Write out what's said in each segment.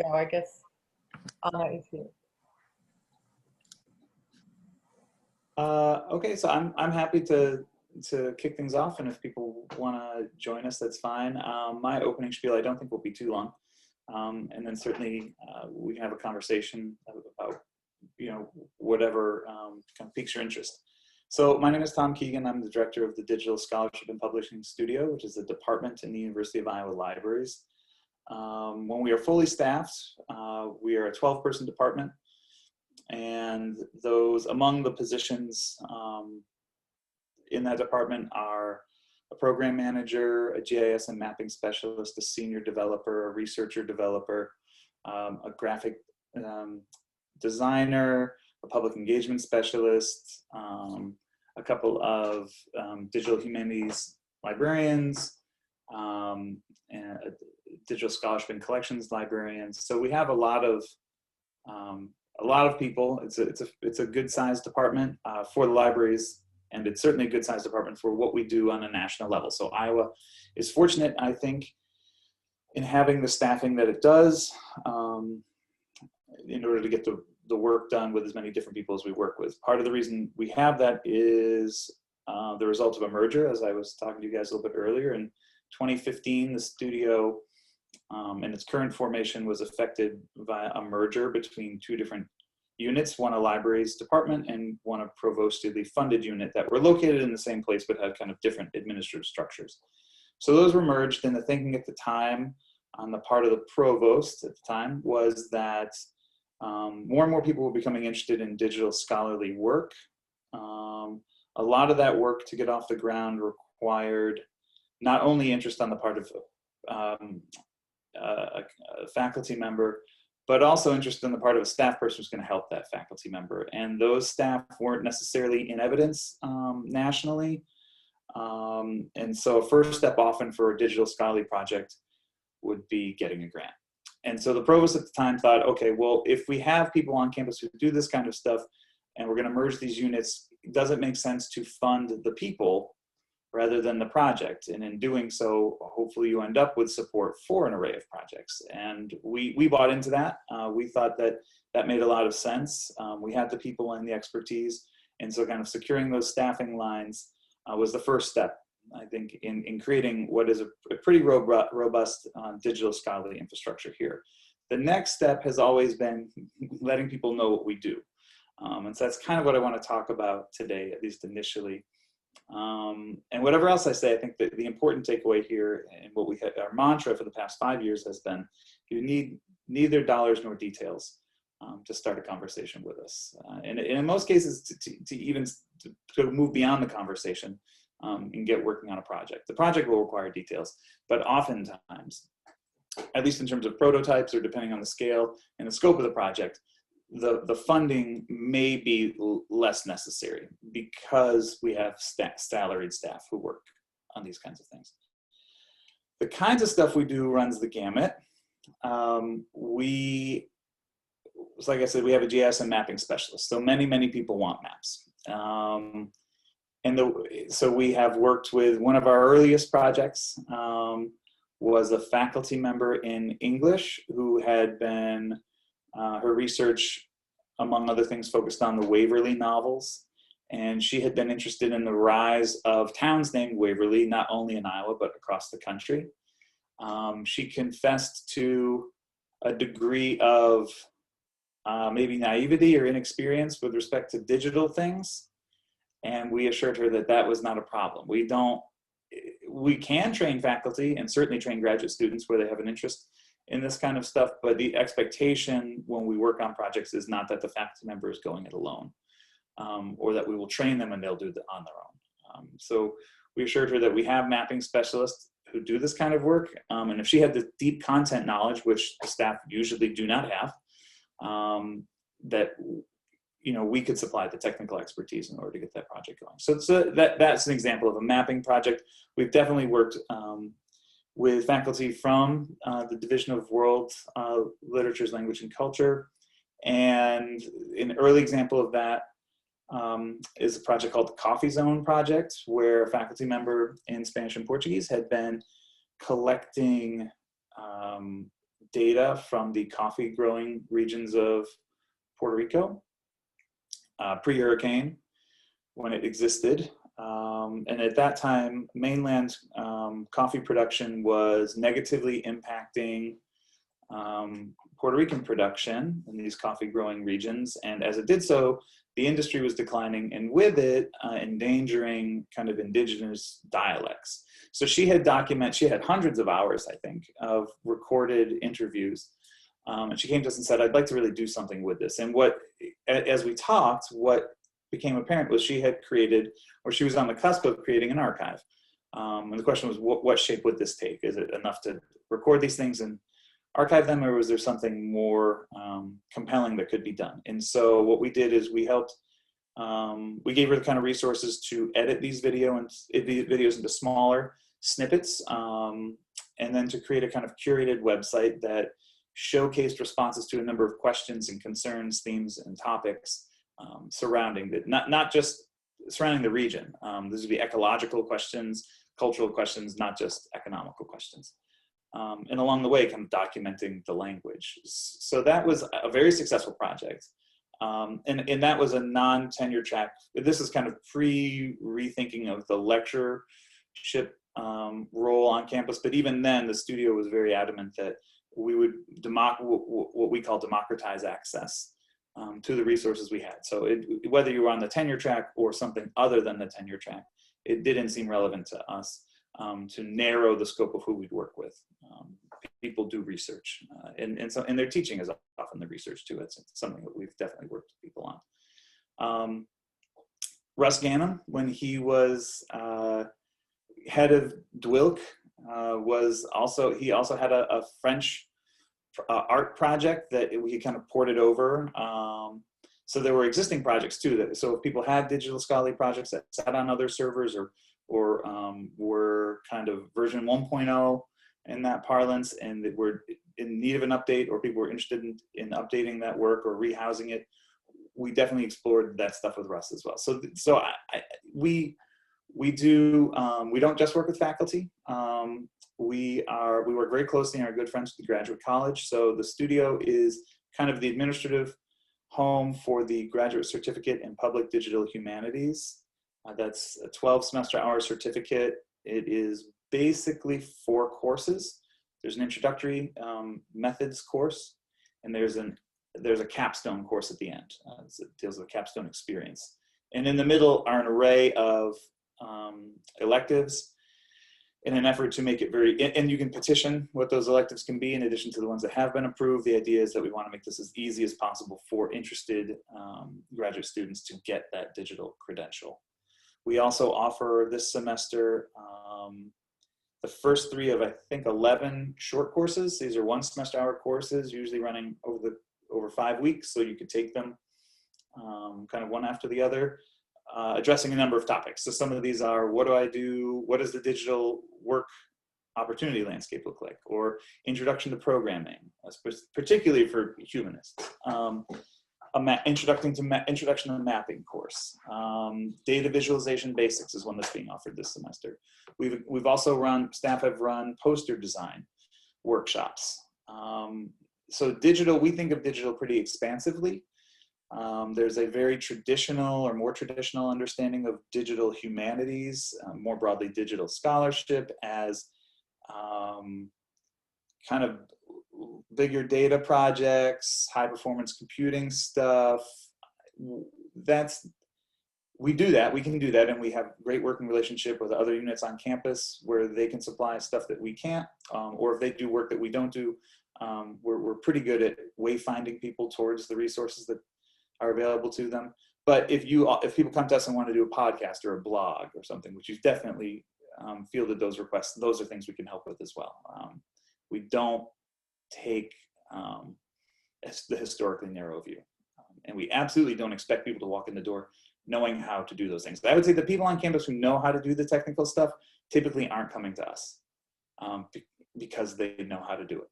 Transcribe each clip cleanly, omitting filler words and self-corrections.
go, I guess. I'll let you see. Okay, so I'm happy to kick things off, and if people want to join us, that's fine. My opening spiel I don't think will be too long, and then certainly we can have a conversation about whatever kind of piques your interest. So my name is Tom Keegan. I'm the director of the Digital Scholarship and Publishing Studio, which is a department in the University of Iowa Libraries. When we are fully staffed, we are a 12-person department, and those among the positions in that department are a program manager, a GIS and mapping specialist, a senior developer, a researcher developer, a graphic designer, a public engagement specialist, a couple of digital humanities librarians, and digital scholarship and collections librarians. So we have a lot of people. It's a good sized department for the libraries, and it's certainly a good sized department for what we do on a national level. So Iowa is fortunate, I think, in having the staffing that it does, in order to get the work done with as many different people as we work with. Part of the reason we have that is the result of a merger, as I was talking to you guys a little bit earlier. In 2015, the studio and its current formation was affected by a merger between two different units, one a libraries department and one a provostally funded unit that were located in the same place but had kind of different administrative structures. So those were merged, and the thinking at the time on the part of the provost at the time was that more and more people were becoming interested in digital scholarly work. A lot of that work to get off the ground required not only interest on the part of a faculty member, but also interest on the part of a staff person who's going to help that faculty member. And those staff weren't necessarily in evidence nationally. And so a first step often for a digital scholarly project would be getting a grant. And so the provost at the time thought, okay, well, if we have people on campus who do this kind of stuff and we're going to merge these units, does it make sense to fund the people rather than the project? And in doing so, hopefully you end up with support for an array of projects. And we bought into that. We thought that made a lot of sense. We had the people and the expertise. And so kind of securing those staffing lines was the first step, I think, in creating what is a pretty robust digital scholarly infrastructure here. The next step has always been letting people know what we do. And so that's kind of what I want to talk about today, at least initially. And whatever else I say, I think that the important takeaway here, and what we had, our mantra for the past 5 years has been, you need neither dollars nor details to start a conversation with us. And in most cases, to move beyond the conversation and get working on a project. The project will require details, but oftentimes, at least in terms of prototypes or depending on the scale and the scope of the project, the funding may be less necessary because we have salaried staff who work on these kinds of things. The kinds of stuff we do runs the gamut. Like I said, we have a GIS and mapping specialist. So many people want maps. So we have worked with one of our earliest projects was a faculty member in English who had been her research, among other things, focused on the Waverly novels. And she had been interested in the rise of towns named Waverly, not only in Iowa, but across the country. She confessed to a degree of maybe naivety or inexperience with respect to digital things. And we assured her that that was not a problem. We can train faculty and certainly train graduate students where they have an interest in this kind of stuff, but the expectation when we work on projects is not that the faculty member is going it alone, or that we will train them and they'll do it on their own. So we assured her that we have mapping specialists who do this kind of work, and if she had the deep content knowledge, which the staff usually do not have, that we could supply the technical expertise in order to get that project going. So that's an example of a mapping project. We've definitely worked with faculty from the Division of World Literatures, Language, and Culture. And an early example of that is a project called the Coffee Zone Project, where a faculty member in Spanish and Portuguese had been collecting data from the coffee growing regions of Puerto Rico, pre-hurricane, when it existed. And at that time, mainland coffee production was negatively impacting Puerto Rican production in these coffee growing regions. And as it did so, the industry was declining, and with it, endangering kind of indigenous dialects. So she had hundreds of hours, I think, of recorded interviews. And she came to us and said, I'd like to really do something with this. And as we talked, what became apparent was she had created, or she was on the cusp of creating, an archive. And the question was, what shape would this take? Is it enough to record these things and archive them, or was there something more compelling that could be done? And so what we did is we helped, we gave her the kind of resources to edit these videos into smaller snippets, and then to create a kind of curated website that showcased responses to a number of questions and concerns, themes, and topics surrounding it, not just surrounding the region. These would be ecological questions, cultural questions, not just economical questions. And along the way, kind of documenting the language. So that was a very successful project. And that was a non-tenure track. This is kind of pre-rethinking of the lectureship role on campus. But even then, the studio was very adamant that we would what we call democratize access to the resources we had. So whether you were on the tenure track or something other than the tenure track, it didn't seem relevant to us to narrow the scope of who we'd work with. People do research, and their teaching is often the research too. It's something that we've definitely worked with people on. Russ Ganem, when he was head of DWILC, he also had a French art project that he kind of ported over. So there were existing projects too. So if people had digital scholarly projects that sat on other servers or were kind of version 1.0 in that parlance, and that were in need of an update, or people were interested in updating that work or rehousing it, we definitely explored that stuff with Russ as well. So we don't just work with faculty. We work very closely and are good friends with the Graduate College. So the studio is kind of the administrative home for the Graduate Certificate in Public Digital Humanities. That's a 12 semester hour certificate. It is basically 4 courses. There's an introductory methods course, and there's a capstone course at the end. It deals with the capstone experience. And in the middle are an array of electives in an effort to make it and you can petition what those electives can be in addition to the ones that have been approved. The idea is that we want to make this as easy as possible for interested graduate students to get that digital credential. We also offer this semester the first 3 of, I think, 11 short courses. These are 1 semester hour courses, usually running over 5 weeks, so you could take them kind of one after the other, addressing a number of topics. So some of these are, what do I do? What does the digital work opportunity landscape look like? Or introduction to programming, particularly for humanists. Introduction to mapping course. Data visualization basics is one that's being offered this semester. We've also staff have run poster design workshops. So digital, we think of digital pretty expansively. There's a very traditional or more traditional understanding of digital humanities, more broadly digital scholarship, as kind of bigger data projects, high performance computing stuff. We do that, we can do that, and we have great working relationship with other units on campus where they can supply stuff that we can't, or if they do work that we don't do, we're pretty good at wayfinding people towards the resources that are available to them. But if people come to us and want to do a podcast or a blog or something, which you've definitely fielded those requests, those are things we can help with as well. We don't take the historically narrow view. And we absolutely don't expect people to walk in the door knowing how to do those things. But I would say the people on campus who know how to do the technical stuff typically aren't coming to us because they know how to do it.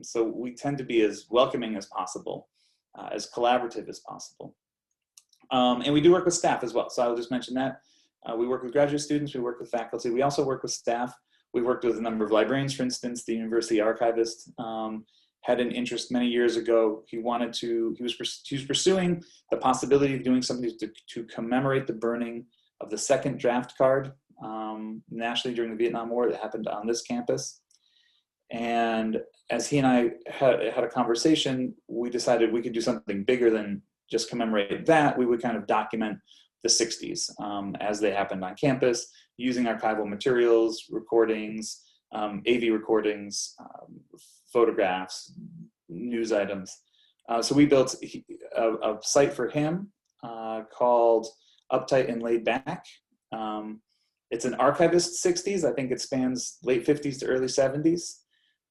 So we tend to be as welcoming as possible, as collaborative as possible. And we do work with staff as well. So I'll just mention that. We work with graduate students, we work with faculty, we also work with staff. We've worked with a number of librarians, for instance, the university archivist, had an interest many years ago. He was pursuing the possibility of doing something to commemorate the burning of the second draft card nationally during the Vietnam War that happened on this campus. And as he and I had a conversation, we decided we could do something bigger than just commemorate that. We would kind of document the 60s as they happened on campus, using archival materials, recordings, AV recordings, photographs, news items. So we built a site for him called Uptight and Laid Back. It's an archivist 60s. I think it spans late 50s to early 70s.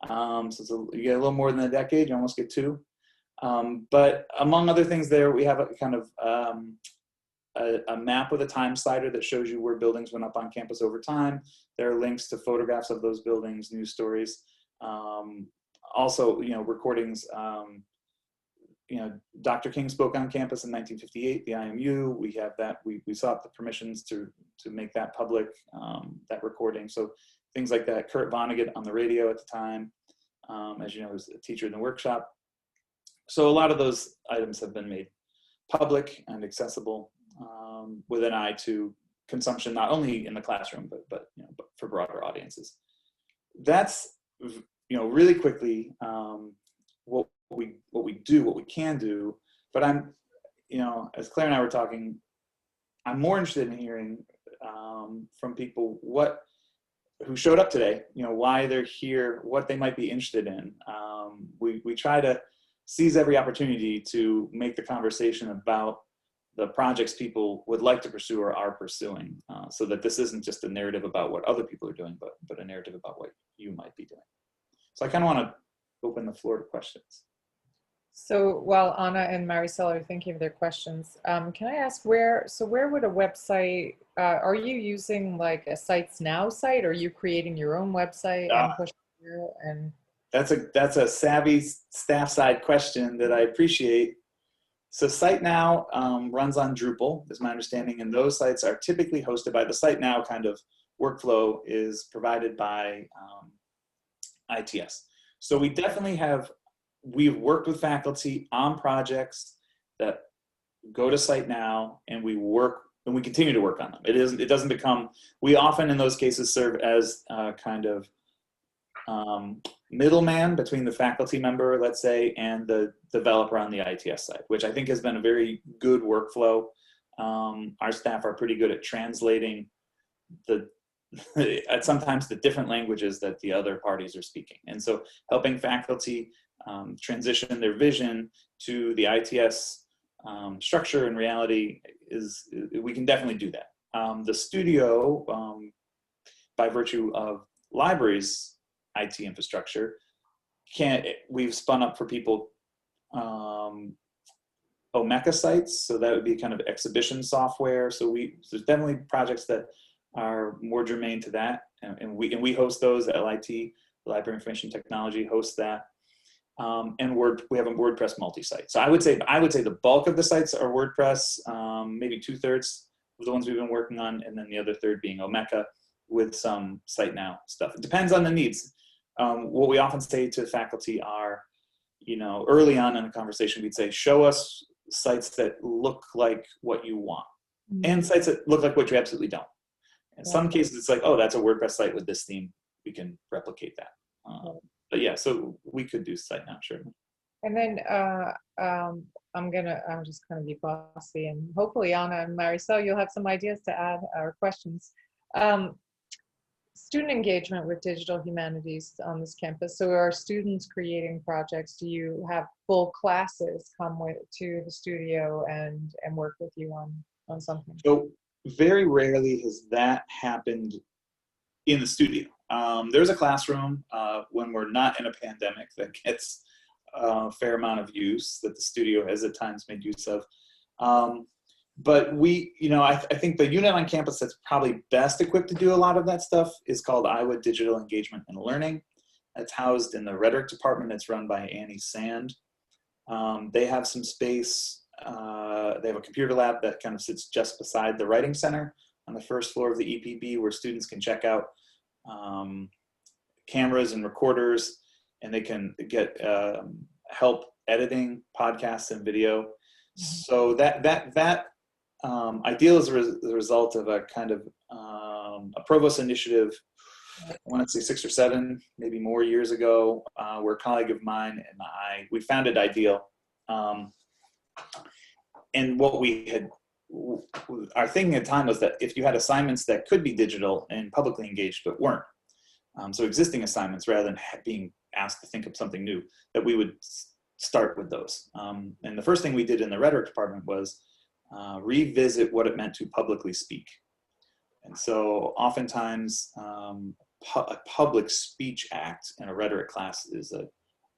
So you get a little more than a decade. You almost get two. But among other things there, we have a kind of a map with a time slider that shows you where buildings went up on campus over time. There are links to photographs of those buildings, news stories. Also, recordings. Dr. King spoke on campus in 1958, the IMU. We have that. We sought the permissions to make that public, that recording. So things like that. Kurt Vonnegut on the radio at the time, as you know, was a teacher in the workshop. So a lot of those items have been made public and accessible with an eye to consumption, not only in the classroom, but for broader audiences. That's, really quickly what we can do. But I'm, as Claire and I were talking, I'm more interested in hearing from people who showed up today, why they're here, what they might be interested in. We try to seize every opportunity to make the conversation about the projects people would like to pursue or are pursuing, so that this isn't just a narrative about what other people are doing, but a narrative about what you might be doing. So I kind of want to open the floor to questions. So while Anna and Maricel are thinking of their questions, can I ask where would a website, are you using like a Sites Now site, or are you creating your own website and pushing it? And that's a savvy staff side question that I appreciate. So Site Now runs on Drupal, is my understanding, and those sites are typically hosted by the Site Now kind of workflow is provided by ITS. So we definitely we've worked with faculty on projects that go to Site Now, and we continue to work on them. It doesn't become, we often in those cases serve as a kind of middleman between the faculty member, let's say, and the developer on the ITS side, which I think has been a very good workflow. Our staff are pretty good at translating sometimes the different languages that the other parties are speaking. And so helping faculty transition their vision to the ITS structure and reality we can definitely do that. The studio, by virtue of libraries' IT infrastructure, we've spun up for people Omeka sites, so that would be kind of exhibition software. So there's definitely projects that are more germane to that, and we host those at LIT. Library Information Technology hosts that, and we have a WordPress multi-site. So I would say the bulk of the sites are WordPress, maybe 2/3 of the ones we've been working on, and then the other third being Omeka with some Site Now stuff. It depends on the needs. What we often say to faculty are, early on in a conversation, we'd say, show us sites that look like what you want, and sites that look like what you absolutely don't. In some cases, it's like, oh, that's a WordPress site with this theme. We can replicate that. But yeah, so we could do Site Now, sure. And then I'm just gonna be bossy, and hopefully Anna and Maricel, you'll have some ideas to add or questions. Student engagement with digital humanities on this campus. So are students creating projects? Do you have full classes come to the studio and work with you on something? So very rarely has that happened in the studio. There's a classroom when we're not in a pandemic that gets a fair amount of use that the studio has at times made use of. But I think the unit on campus that's probably best equipped to do a lot of that stuff is called Iowa Digital Engagement and Learning. It's housed in the rhetoric department. It's run by Annie Sand. They have some space. They have a computer lab that kind of sits just beside the writing center on the first floor of the EPB, where students can check out cameras and recorders. and they can get help editing podcasts and video. So that ideal is the result of a kind of a provost initiative, I want to say 6 or 7, maybe more years ago, where a colleague of mine and we founded Ideal. And what our thinking at the time was that if you had assignments that could be digital and publicly engaged but weren't, so existing assignments rather than being asked to think of something new, that we would start with those. And the first thing we did in the rhetoric department was revisit what it meant to publicly speak. And so oftentimes a public speech act in a rhetoric class is a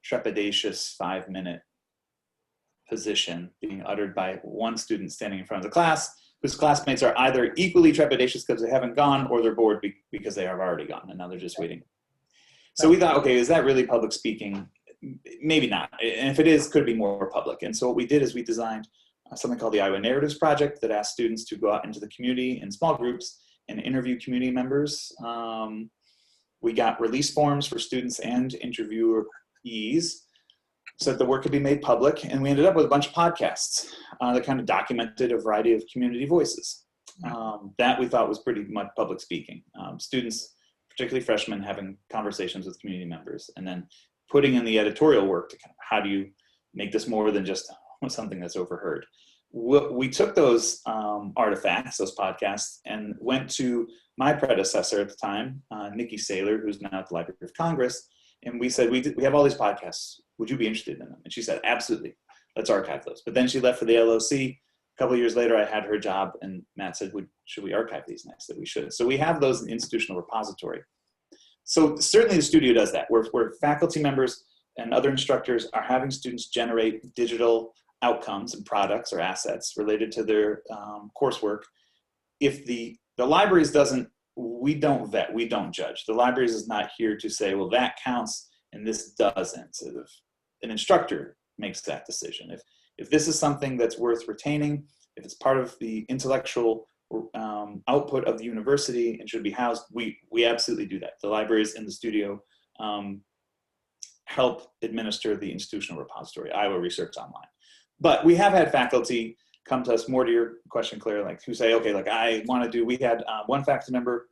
trepidatious 5-minute position being uttered by one student standing in front of the class, whose classmates are either equally trepidatious because they haven't gone, or they're bored because they have already gone and now they're just waiting. So we thought, okay, is that really public speaking? Maybe not. And if it is, could it be more public? And so what we did is we designed something called the Iowa Narratives Project that asked students to go out into the community in small groups and interview community members. We got release forms for students and interviewees so that the work could be made public. And we ended up with a bunch of podcasts that kind of documented a variety of community voices. That we thought was pretty much public speaking. Students, particularly freshmen, having conversations with community members, and then putting in the editorial work to kind of, how do you make this more than just something that's overheard. We took those artifacts, those podcasts, and went to my predecessor at the time, Nikki Saylor, who's now at the Library of Congress, and we said, we have all these podcasts. Would you be interested in them? And she said, absolutely. Let's archive those. But then she left for the LOC. A couple of years later, I had her job, and Matt said, should we archive these? And I said, we should. So we have those in the institutional repository. So certainly the studio does that, where faculty members and other instructors are having students generate digital outcomes and products or assets related to their coursework. If the libraries we don't vet, we don't judge. The libraries is not here to say, well, that counts and this doesn't. So if an instructor makes that decision. If this is something that's worth retaining, if it's part of the intellectual output of the university and should be housed, we absolutely do that. The libraries in the studio help administer the institutional repository, Iowa Research Online. But we have had faculty come to us, more to your question, Claire, like who say, okay, like I want to do, we had one faculty member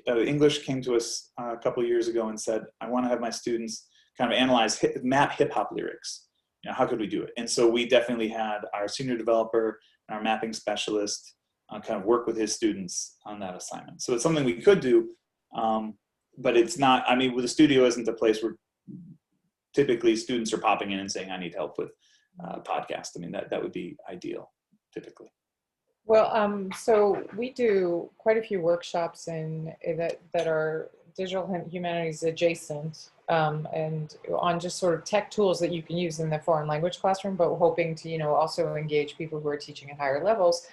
English came to us a couple of years ago and said, I want to have my students kind of analyze, map hip hop lyrics. You know, how could we do it? And so we definitely had our senior developer and our mapping specialist kind of work with his students on that assignment. So it's something we could do, but it's not, I mean, the studio isn't the place where typically students are popping in and saying, I need help with podcast. I mean, that would be ideal, typically. Well, so we do quite a few workshops that are digital humanities adjacent, and on just sort of tech tools that you can use in the foreign language classroom, but hoping to, also engage people who are teaching at higher levels.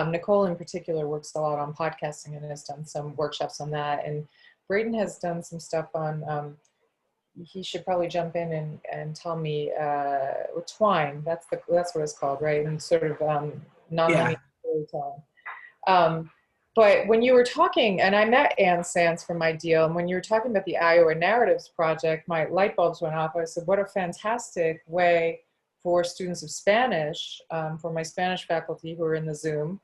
Nicole in particular works a lot on podcasting and has done some workshops on that. And Braden has done some stuff on, he should probably jump in and tell me, Twine, that's what it's called, right? And sort of non-linear storytelling. But when you were talking, and I met Ann Sands from Ideal, and when you were talking about the Iowa Narratives Project, my light bulbs went off. I said, what a fantastic way for students of Spanish, for my Spanish faculty who are in the Zoom,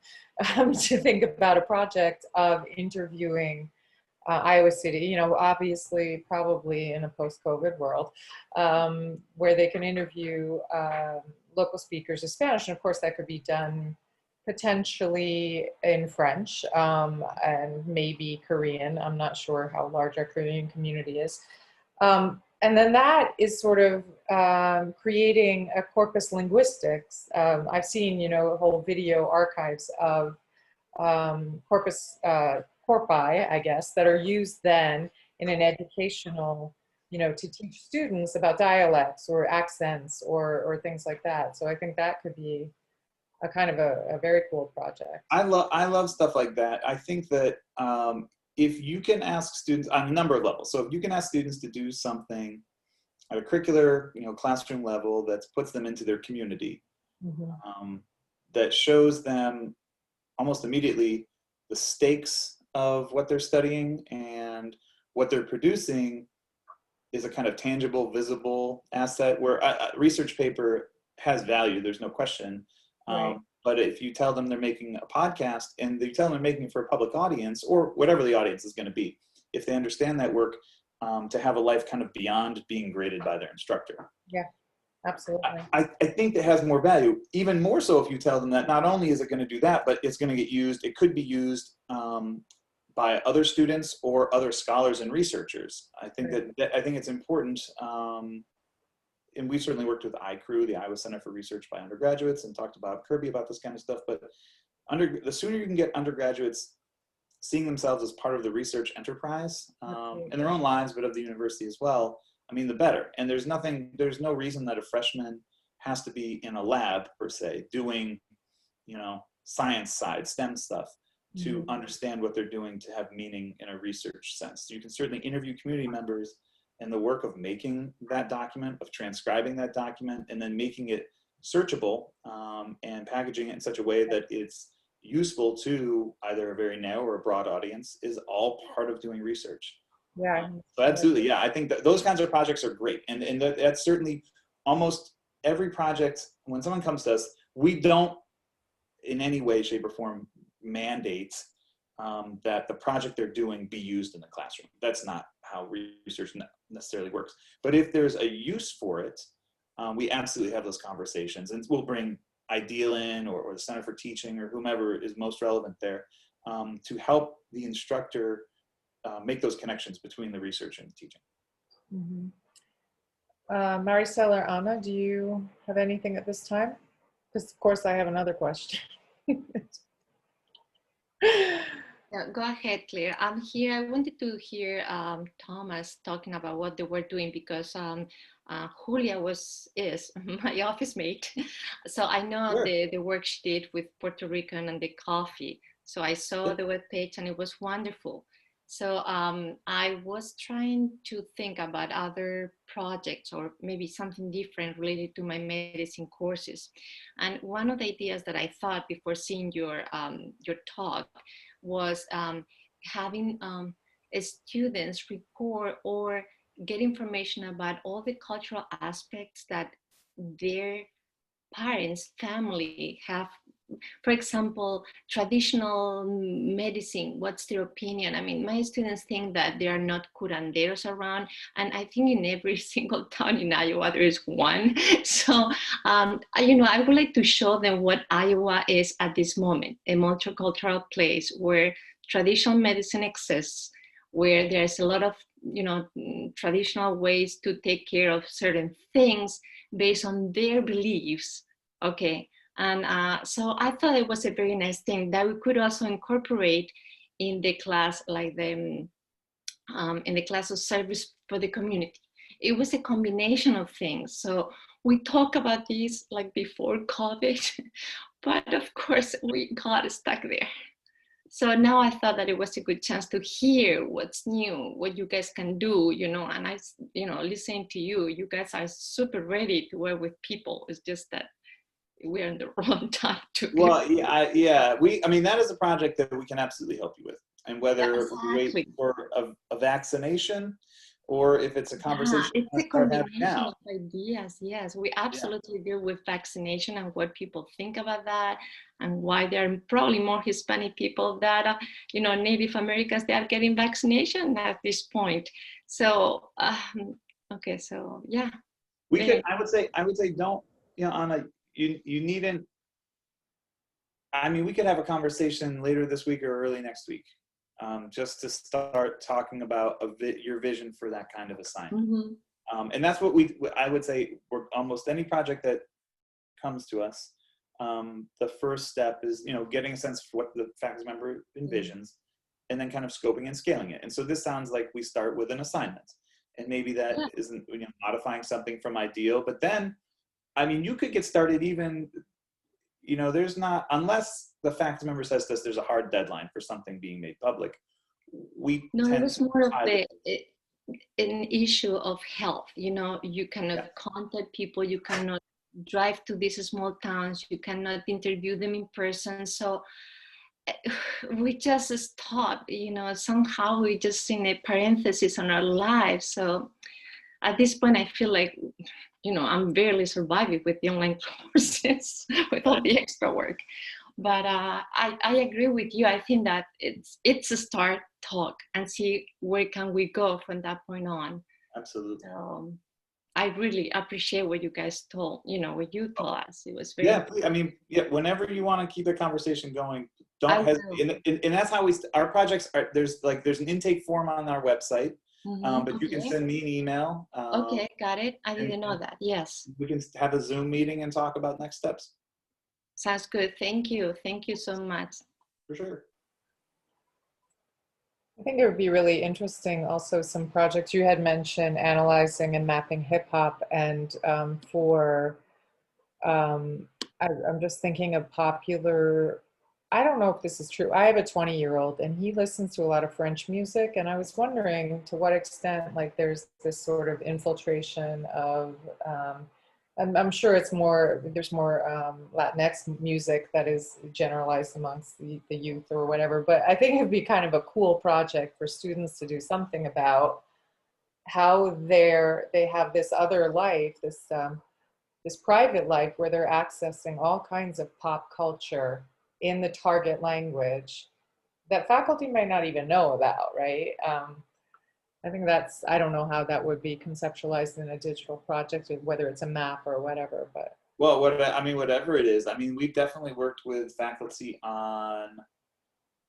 to think about a project of interviewing Iowa City, obviously probably in a post-COVID world, where they can interview local speakers of Spanish. And of course that could be done potentially in French and maybe Korean. I'm not sure how large our Korean community is. And then that is sort of creating a corpus linguistics. I've seen, whole video archives of corpi, I guess, that are used then in an educational, to teach students about dialects or accents or things like that. So I think that could be a kind of a very cool project. I love stuff like that. I think that if you can ask students on a number of levels, so if you can ask students to do something at a curricular, classroom level that puts them into their community, that shows them almost immediately the stakes of what they're studying and what they're producing is a kind of tangible, visible asset, where a research paper has value, there's no question. Right. But if you tell them they're making a podcast and you tell them they're making it for a public audience, or whatever the audience is going to be, if they understand that work, to have a life kind of beyond being graded by their instructor. Yeah, absolutely. I think that has more value, even more so if you tell them that not only is it going to do that, but it's going to get used, it could be used by other students or other scholars and researchers. I think I think it's important, and we certainly worked with iCrew, the Iowa Center for Research by Undergraduates, and talked about Kirby about this kind of stuff, but the sooner you can get undergraduates seeing themselves as part of the research enterprise, in their own lives, but of the university as well, I mean, the better. And there's no reason that a freshman has to be in a lab, per se, doing, science side, STEM stuff, to understand what they're doing to have meaning in a research sense. You can certainly interview community members, and the work of making that document, of transcribing that document, and then making it searchable, and packaging it in such a way that it's useful to either a very narrow or a broad audience, is all part of doing research. Yeah. So absolutely, yeah, I think that those kinds of projects are great. And that's certainly almost every project, when someone comes to us, we don't in any way, shape, or form mandate that the project they're doing be used in the classroom. That's not how research necessarily works. But if there's a use for it, we absolutely have those conversations, and we'll bring Ideal in, or the Center for Teaching, or whomever is most relevant there, to help the instructor make those connections between the research and the teaching. Maricel or Anna, do you have anything at this time? Because of course I have another question. Yeah, go ahead, Claire. I'm here. I wanted to hear Thomas talking about what they were doing, because Julia is my office mate. So I know Sure. the work she did with Puerto Rican and the coffee. So I saw the webpage and it was wonderful. So I was trying to think about other projects, or maybe something different related to my medicine courses. And one of the ideas that I thought before seeing your talk was having students report or get information about all the cultural aspects that their parents, family have. For example, traditional medicine, what's their opinion? I mean, my students think that there are not curanderos around, and I think in every single town in Iowa there is one. So, I would like to show them what Iowa is at this moment, a multicultural place where traditional medicine exists, where there's a lot of, traditional ways to take care of certain things based on their beliefs. Okay. And so I thought it was a very nice thing that we could also incorporate in the class, like in the class of service for the community. It was a combination of things. So we talk about these like before COVID, but of course we got stuck there. So now I thought that it was a good chance to hear what's new, what you guys can do, and I, listening to you, you guys are super ready to work with people. It's just that we're in the wrong time to. Well, that is a project that we can absolutely help you with. And whether we wait for a vaccination, or if it's a conversation it's a combination now. of ideas. Yes, we absolutely deal with vaccination and what people think about that, and why there are probably more Hispanic people that, Native Americans, they are getting vaccination at this point. So, okay, so yeah. I would say, don't, Anna, you needn't. I mean, we could have a conversation later this week or early next week, just to start talking about your vision for that kind of assignment. And that's what I would say, almost any project that comes to us, the first step is, getting a sense for what the faculty member envisions, and then kind of scoping and scaling it. And so this sounds like we start with an assignment, and maybe that isn't, modifying something from Ideal, but then, I mean, you could get started even, there's not, unless the faculty member says to us there's a hard deadline for something being made public. It was more of an issue of health. You cannot contact people, you cannot drive to these small towns, you cannot interview them in person. So we just stopped, somehow we just in a parenthesis on our lives. So at this point, I feel like, I'm barely surviving with the online courses with all the extra work. But I agree with you. I think that it's a start, talk, and see where can we go from that point on. Absolutely. So I really appreciate what you guys told, what you told us. It was very. Yeah, I mean, yeah, whenever you want to keep the conversation going, I don't hesitate. And that's how our projects are. There's an intake form on our website, but you can Okay. send me an email. Okay, got it. I didn't know and that. Yes. we can have a Zoom meeting and talk about next steps. Sounds good. Thank you. Thank you so much. For sure. I think it would be really interesting also some projects you had mentioned analyzing and mapping hip hop and I'm just thinking of popular, I don't know if this is true. I have a 20-year-old and he listens to a lot of French music and I was wondering to what extent like there's this sort of infiltration of I'm sure there's more Latinx music that is generalized amongst the youth or whatever, but I think it'd be kind of a cool project for students to do something about how they have this other life, this private life where they're accessing all kinds of pop culture in the target language that faculty might not even know about, right? I think I don't know how that would be conceptualized in a digital project, whether it's a map or whatever, but. Well, whatever it is, I mean, we've definitely worked with faculty on,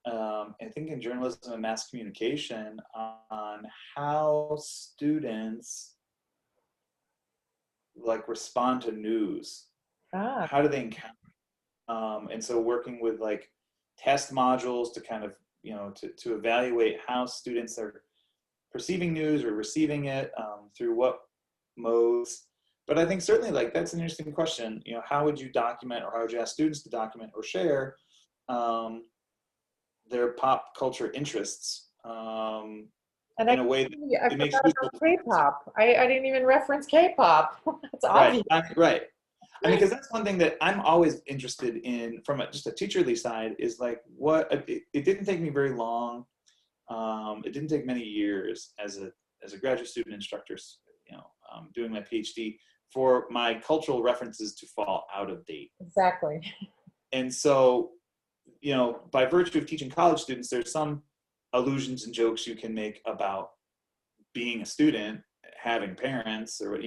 I think in journalism and mass communication, on how students like respond to news. How do they encounter? And so working with like test modules to kind of, to evaluate how students are perceiving news or receiving it, through what modes. But I think certainly like that's an interesting question. How would you document, or how would you ask students to document or share their pop culture interests in a way that I it makes forgot about K-pop. I didn't even reference K-pop. That's obvious. Right. I mean, because that's one thing that I'm always interested in from just a teacherly side is like it didn't take me very long. It didn't take many years as a graduate student instructor, doing my PhD, for my cultural references to fall out of date. Exactly. And so, by virtue of teaching college students, there's some allusions and jokes you can make about being a student, having parents, or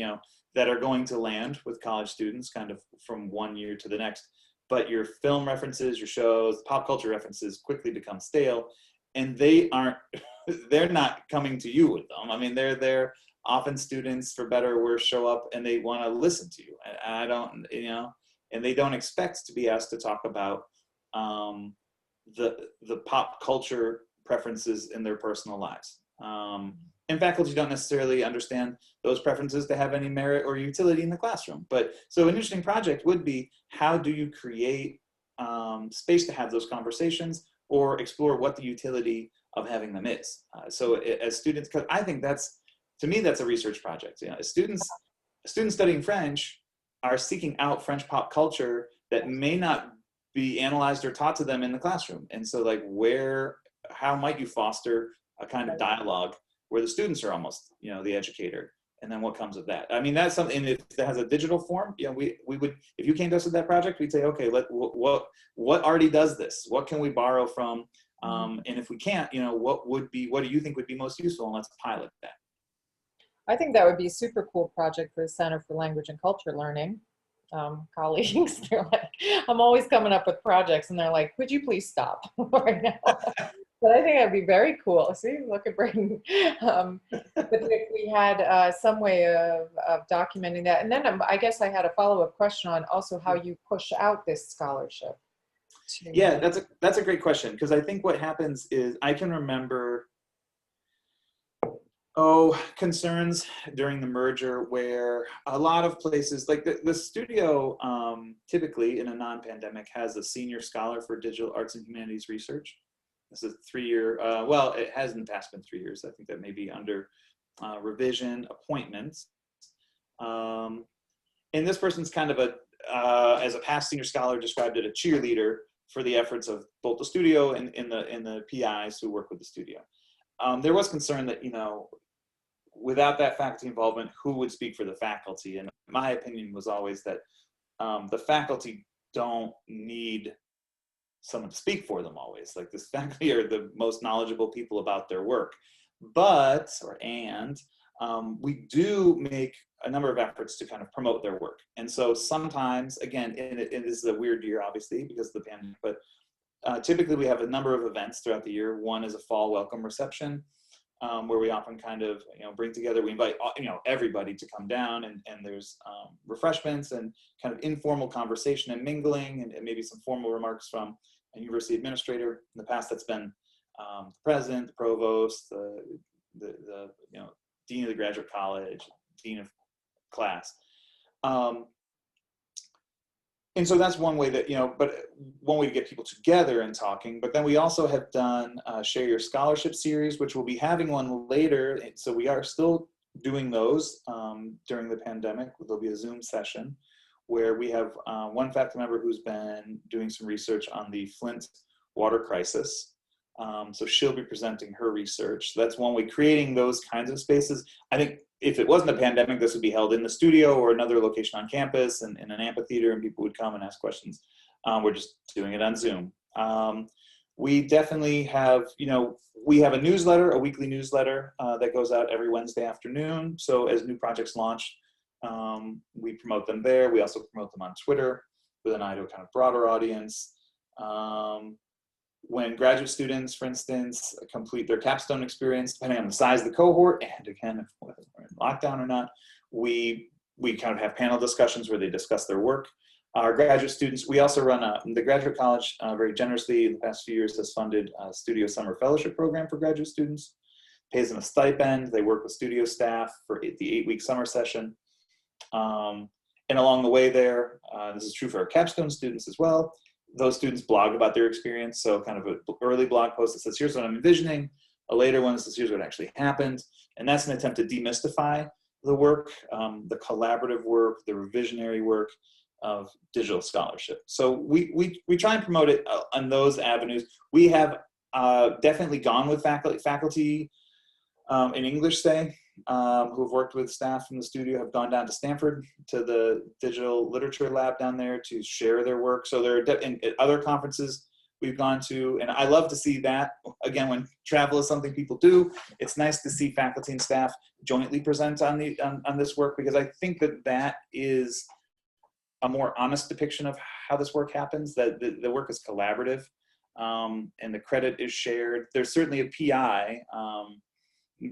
that are going to land with college students kind of from one year to the next. But your film references, your shows, pop culture references quickly become stale, and they're not coming to you with them. I mean, they're often students, for better or worse, show up and they want to listen to you. And I don't, and they don't expect to be asked to talk about the pop culture preferences in their personal lives. And faculty don't necessarily understand those preferences to have any merit or utility in the classroom. But so an interesting project would be, how do you create space to have those conversations, or explore what the utility of having them is. So as students, because I think to me, that's a research project. Students studying French are seeking out French pop culture that may not be analyzed or taught to them in the classroom. And so like how might you foster a kind of dialogue where the students are almost, the educator, and then what comes of that? I mean, that's something, if that has a digital form, we would, if you came to us with that project, we'd say, okay, what already does this? What can we borrow from? And if we can't, what do you think would be most useful? And let's pilot that. I think that would be a super cool project for the Center for Language and Culture Learning colleagues. They're like, I'm always coming up with projects and they're like, could you please stop right now? But I think that'd be very cool. See, look at Braden. But if we had some way of documenting that. And then I guess I had a follow-up question on also how you push out this scholarship. Yeah, that's a great question, because I think what happens is I can remember concerns during the merger where a lot of places, like the studio typically in a non-pandemic has a senior scholar for digital arts and humanities research. This is a 3-year, well, it has in the past been 3 years. I think that may be under revision appointments. And this person's kind of as a past senior scholar, described it, a cheerleader for the efforts of both the studio and in the PIs who work with the studio. There was concern that, without that faculty involvement, who would speak for the faculty? And my opinion was always that the faculty don't need someone to speak for them always. Like, this faculty are the most knowledgeable people about their work. But, we do make a number of efforts to kind of promote their work. And so sometimes, again, it is a weird year, obviously, because of the pandemic, but typically we have a number of events throughout the year. One is a fall welcome reception, where we often kind of, bring together, we invite, everybody to come down, and there's refreshments and kind of informal conversation and mingling, and maybe some formal remarks from a university administrator. In the past, that's been the president, the provost, the dean of the graduate college, dean of class. And so that's one way that, but one way to get people together and talking. But then we also have done Share Your Scholarship series, which we'll be having one later. So we are still doing those during the pandemic. There'll be a Zoom session where we have one faculty member who's been doing some research on the Flint water crisis. So she'll be presenting her research. So that's one way, creating those kinds of spaces. I think if it wasn't a pandemic, this would be held in the studio or another location on campus and in an amphitheater, and people would come and ask questions. We're just doing it on Zoom. We definitely have, we have a newsletter, a weekly newsletter that goes out every Wednesday afternoon. So as new projects launch, we promote them there. We also promote them on Twitter with an eye to a kind of broader audience. When graduate students, for instance, complete their capstone experience, depending on the size of the cohort, and again, if we're in lockdown or not, we kind of have panel discussions where they discuss their work. Our graduate students, we also run the graduate college very generously in the past few years has funded a studio summer fellowship program for graduate students, pays them a stipend. They work with studio staff for the 8-week summer session. And along the way there, this is true for our capstone students as well, those students blog about their experience. So kind of an early blog post that says, here's what I'm envisioning. A later one that says, here's what actually happened. And that's an attempt to demystify the work, the collaborative work, the revisionary work of digital scholarship. So we try and promote it on those avenues. We have definitely gone with faculty in English, say, who have worked with staff from the studio, have gone down to Stanford to the digital literature lab down there to share their work. So there are at other conferences we've gone to, and I love to see that. Again, when travel is something people do, it's nice to see faculty and staff jointly present on this work, because I think that is a more honest depiction of how this work happens, that the work is collaborative, and the credit is shared. There's certainly a PI,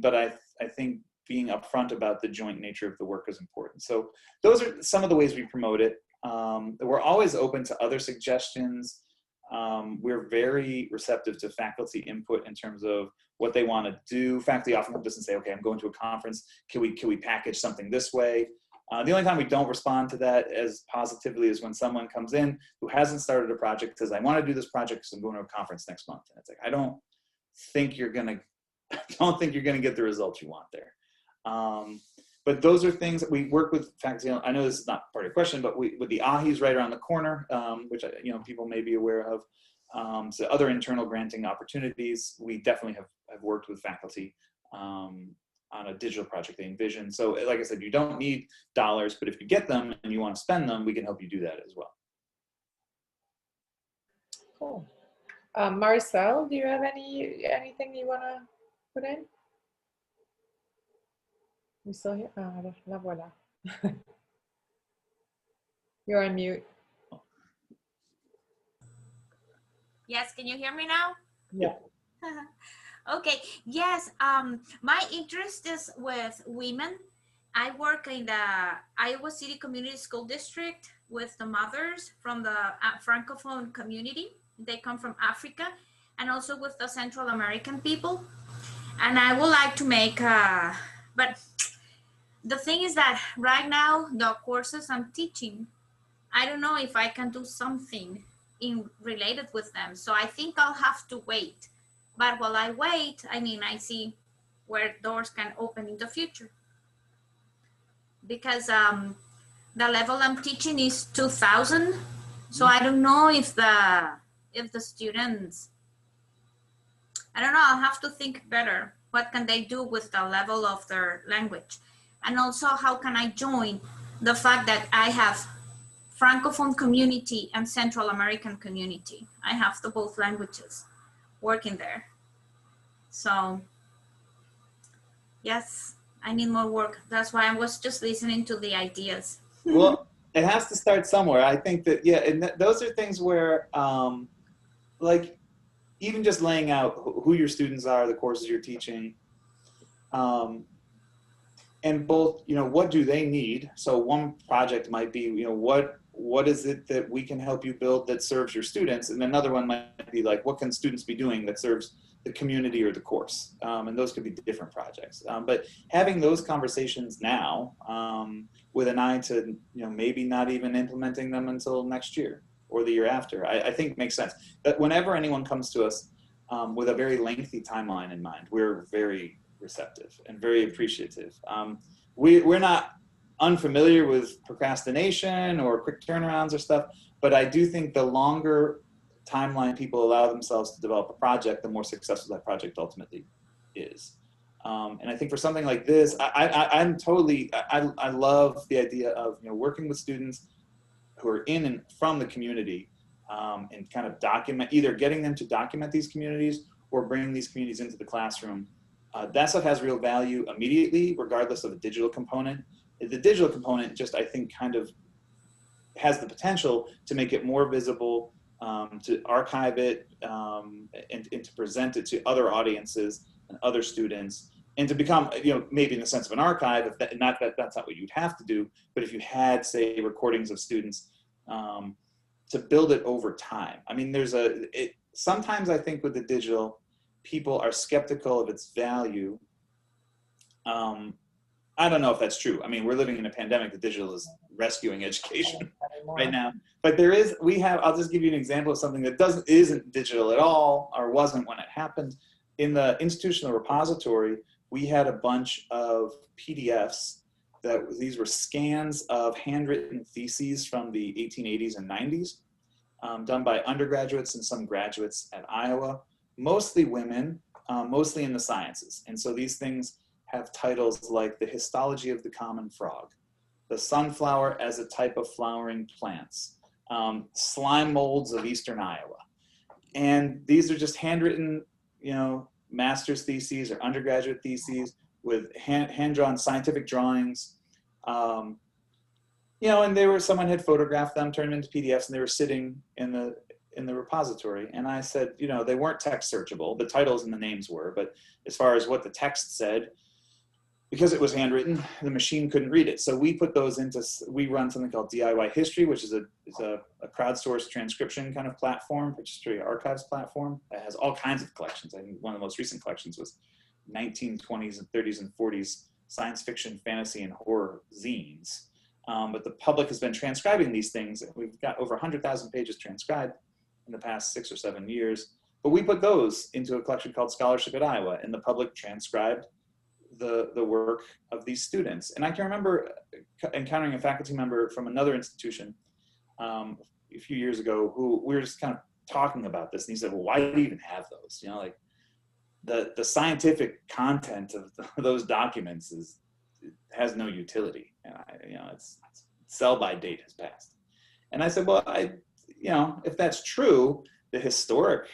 but I think being upfront about the joint nature of the work is important. So those are some of the ways we promote it. We're always open to other suggestions. We're very receptive to faculty input in terms of what they want to do. Faculty often come to us and say, okay, I'm going to a conference. Can we package something this way? The only time we don't respond to that as positively is when someone comes in who hasn't started a project, says, I want to do this project because I'm going to a conference next month. And it's like, I don't think you're going to get the results you want there. But those are things that we work with faculty. I know this is not part of your question, but with the AHI's right around the corner, which people may be aware of, so other internal granting opportunities, we definitely have worked with faculty on a digital project they envision. So like I said, you don't need dollars, but if you get them and you want to spend them, we can help you do that as well. Cool. Maricel, do you have anything you want to put in? You still here? La voilà. You're on mute. Yes, can you hear me now? Yeah. Okay, yes, my interest is with women. I work in the Iowa City Community School District with the mothers from the Francophone community. They come from Africa, and also with the Central American people. And I would like to make, but the thing is that right now, the courses I'm teaching, I don't know if I can do something related with them. So I think I'll have to wait. But while I wait, I see where doors can open in the future. Because the level I'm teaching is 2000. So I don't know if the students, I don't know, I'll have to think better What can they do with the level of their language? And also, how can I join the fact that I have Francophone community and Central American community? I have the both languages working there. So yes, I need more work. That's why I was just listening to the ideas. Well, it has to start somewhere. I think that, yeah, and those are things where, like, even just laying out who your students are, the courses you're teaching, and both, you know, what do they need? So one project might be, you know, what is it that we can help you build that serves your students? And another one might be like, what can students be doing that serves the community or the course? And those could be different projects. But having those conversations now, with an eye to, you know, maybe not even implementing them until next year or the year after, I think makes sense. But whenever anyone comes to us with a very lengthy timeline in mind, we're very receptive and very appreciative. We're not unfamiliar with procrastination or quick turnarounds or stuff, but I do think the longer timeline people allow themselves to develop a project, the more successful that project ultimately is. And I think for something like this, I love the idea of, you know, working with students who are in and from the community, and kind of either getting them to document these communities or bringing these communities into the classroom. That stuff has real value immediately, regardless of the digital component. The digital component just, I think, kind of has the potential to make it more visible, to archive it, and to present it to other audiences and other students, and to become, you know, maybe in the sense of an archive, if that, not that that's not what you'd have to do, but if you had, say, recordings of students, to build it over time. I mean, sometimes I think with the digital, people are skeptical of its value. I don't know if that's true. I mean, we're living in a pandemic. The digital is rescuing education right now. But I'll just give you an example of something that isn't digital at all, or wasn't when it happened. In the institutional repository, we had a bunch of PDFs these were scans of handwritten theses from the 1880s and 90s, done by undergraduates and some graduates at Iowa, mostly women, mostly in the sciences. And so these things have titles like The Histology of the Common Frog, The Sunflower as a Type of Flowering Plants, Slime Molds of Eastern Iowa. And these are just handwritten, you know, master's theses or undergraduate theses with hand-drawn scientific drawings. You know, and someone had photographed them, turned them into PDFs, and they were sitting in the repository. And I said, you know, they weren't text searchable. The titles and the names were, but as far as what the text said, because it was handwritten, the machine couldn't read it. So we put those we run something called DIY History, which is a crowdsourced transcription kind of platform, history archives platform. It has all kinds of collections. I think one of the most recent collections was 1920s and 30s and 40s science fiction, fantasy, and horror zines. But the public has been transcribing these things. We've got over 100,000 pages transcribed in the past 6 or 7 years. But we put those into a collection called Scholarship at Iowa, and the public transcribed the work of these students. And I can remember encountering a faculty member from another institution a few years ago who we were just kind of talking about this, and he said, well, why do you even have those? You know, like the scientific content of those documents has no utility. And it's sell-by date has passed. And I said, well, if that's true, the historic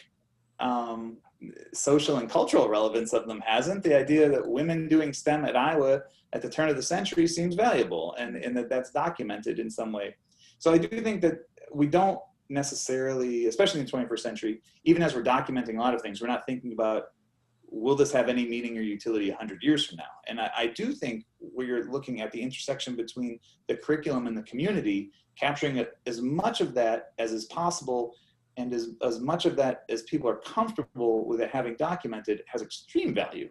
social and cultural relevance of them hasn't. The idea that women doing STEM at Iowa at the turn of the century seems valuable, and that's documented in some way. So I do think that we don't necessarily, especially in the 21st century, even as we're documenting a lot of things, we're not thinking about, will this have any meaning or utility 100 years from now? And I do think we're looking at the intersection between the curriculum and the community, capturing as much of that as is possible, and as much of that as people are comfortable with it having documented has extreme value.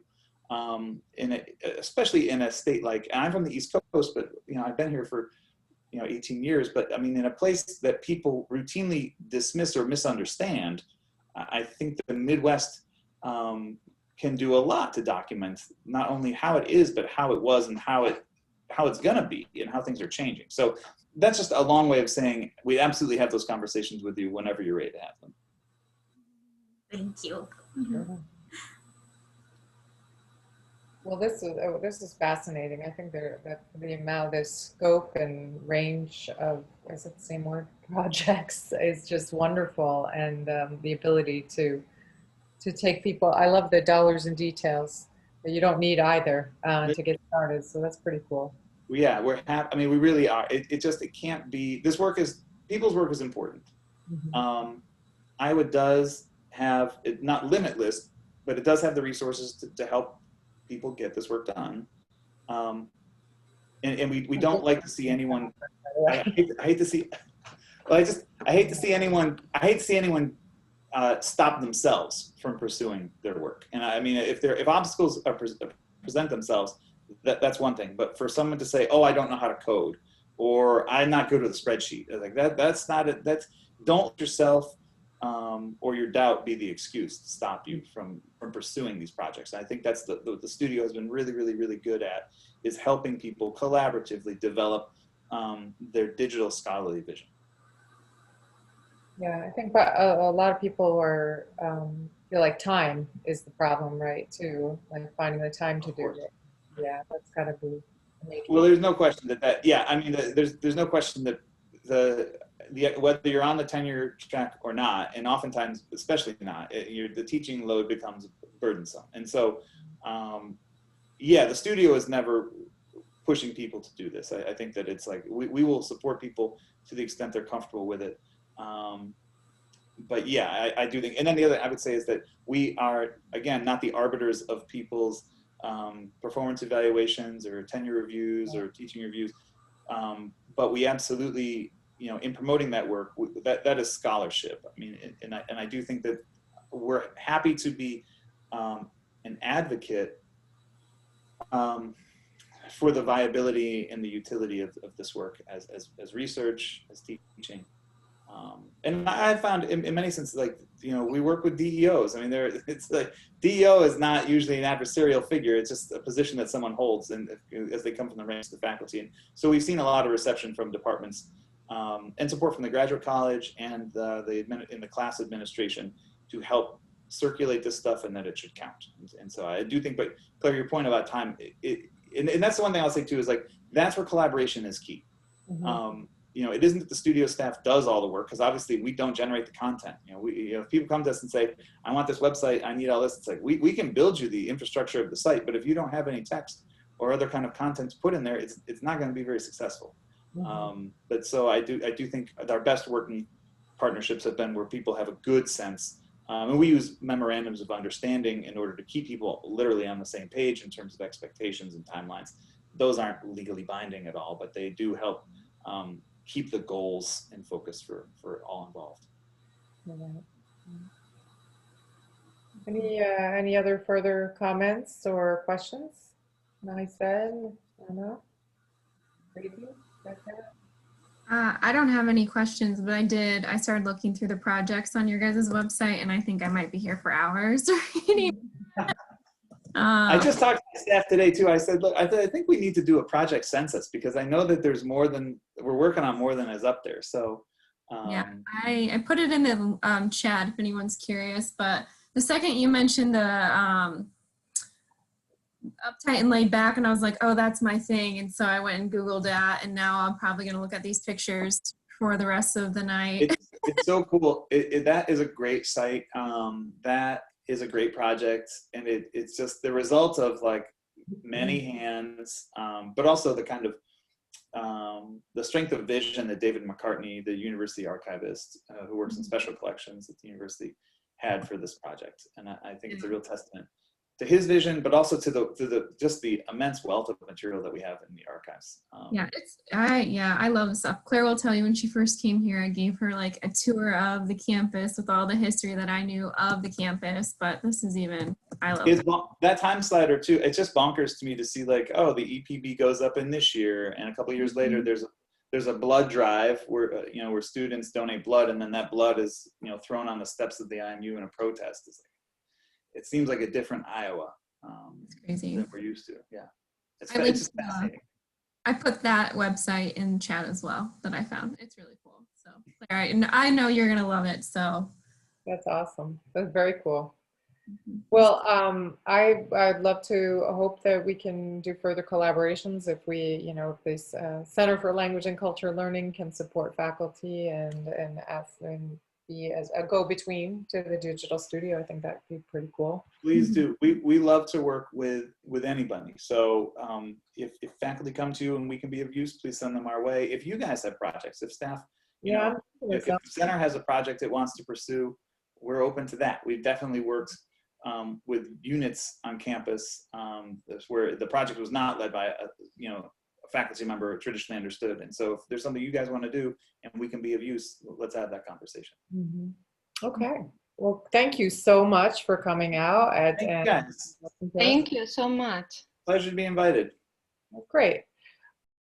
Especially in a state like, and I'm from the East Coast, but I've been here for 18 years, but I mean, in a place that people routinely dismiss or misunderstand, I think the Midwest can do a lot to document not only how it is, but how it was and how it's gonna be and how things are changing. So that's just a long way of saying we absolutely have those conversations with you whenever you're ready to have them. Thank you. Sure. Well, this is fascinating. I think that the amount, the scope and range of, is it the same word, projects is just wonderful, and the ability to take people. I love the dollars and details that you don't need either to get started. So that's pretty cool. Yeah, we're happy. I mean, we really are. It can't be. This work is people's work is important. Mhm. Iowa does have it, not limitless, but it does have the resources to help people get this work done. Um, and we don't like to see anyone. I hate to see. Well, I hate to see anyone. I hate to see anyone stop themselves from pursuing their work. And I mean, if obstacles present themselves, that's one thing. But for someone to say, "Oh, I don't know how to code," or "I'm not good with a spreadsheet," like that's not it. That's don't let yourself or your doubt be the excuse to stop you from pursuing these projects. And I think that's the studio has been really good at, is helping people collaboratively develop their digital scholarly vision. Yeah, I think but a lot of people are feel like time is the problem, right? Too, like finding the time to do it. Yeah, that's got to be a major. Well, there's no question that yeah, I mean, there's no question that the whether you're on the tenure track or not, and oftentimes, especially not, the teaching load becomes burdensome. And so, yeah, the studio is never pushing people to do this. I think that it's like we will support people to the extent they're comfortable with it. But yeah, I do think, and then the other I would say is that we are, again, not the arbiters of people's performance evaluations or tenure reviews or teaching reviews, but we absolutely, you know, in promoting that work, that is scholarship. I mean, and I do think that we're happy to be an advocate for the viability and the utility of this work as research, as teaching. And I found in many senses, like, you know, we work with DEOs. I mean, it's like DEO is not usually an adversarial figure. It's just a position that someone holds, and as they come from the ranks of the faculty. And so we've seen a lot of reception from departments and support from the graduate college and in the class administration to help circulate this stuff, and that it should count. And so I do think, but Claire, your point about time, and that's the one thing I'll say too, is like, that's where collaboration is key. Mhm. You know, it isn't that the studio staff does all the work, because obviously we don't generate the content. You know, if people come to us and say, "I want this website, I need all this," it's like we can build you the infrastructure of the site, but if you don't have any text or other kind of content to put in there, it's not going to be very successful. Mhm. But so I do think our best working partnerships have been where people have a good sense, and we use memorandums of understanding in order to keep people literally on the same page in terms of expectations and timelines. Those aren't legally binding at all, but they do help keep the goals in focus for all involved. Right. Any other further comments or questions? I said, Anna, Brady, I don't have any questions, but I started looking through the projects on your guys' website, and I think I might be here for hours reading. I just talked to staff today too. I said, look, I think we need to do a project census, because I know that there's more than, we're working on more than is up there. So yeah, I put it in the chat if anyone's curious, but the second you mentioned the uptight and laid back, and I was like, oh, that's my thing. And so I went and Googled that, and now I'm probably going to look at these pictures for the rest of the night. It's so cool. That is a great site. That is a great project. And it's just the result of like many hands, but also the kind of the strength of vision that David McCartney, the university archivist who works in special collections at the university, had for this project. And I think it's a real testament to his vision, but also to the just the immense wealth of material that we have in the archives. I love this stuff. Claire will tell you, when she first came here, I gave her like a tour of the campus with all the history that I knew of the campus, but this is even, I love it. That time slider too, it's just bonkers to me to see like, oh, the EPB goes up in this year, and a couple of years later there's a blood drive where where students donate blood, and then that blood is thrown on the steps of the IMU in a protest. It seems like a different Iowa it's crazy than we're used to. Yeah, it's just fascinating. I put that website in chat as well that I found. It's really cool. So, Claire, I know you're gonna love it. So that's awesome. That's very cool. Well, I'd love to hope that we can do further collaborations if we, you know, if this Center for Language and Culture Learning can support faculty and ask and be as a go-between to the digital studio. I think that'd be pretty cool. Please do. We love to work with anybody. So if faculty come to you and we can be of use, please send them our way. If you guys have projects, if staff, you know, if the center has a project it wants to pursue, we're open to that. We've definitely worked with units on campus. That's where the project was not led by a faculty member traditionally understood. And so if there's something you guys want to do and we can be of use, let's have that conversation. Okay. Well, thank you so much for coming out. Thank you guys. Thank you so much. Pleasure to be invited. Great.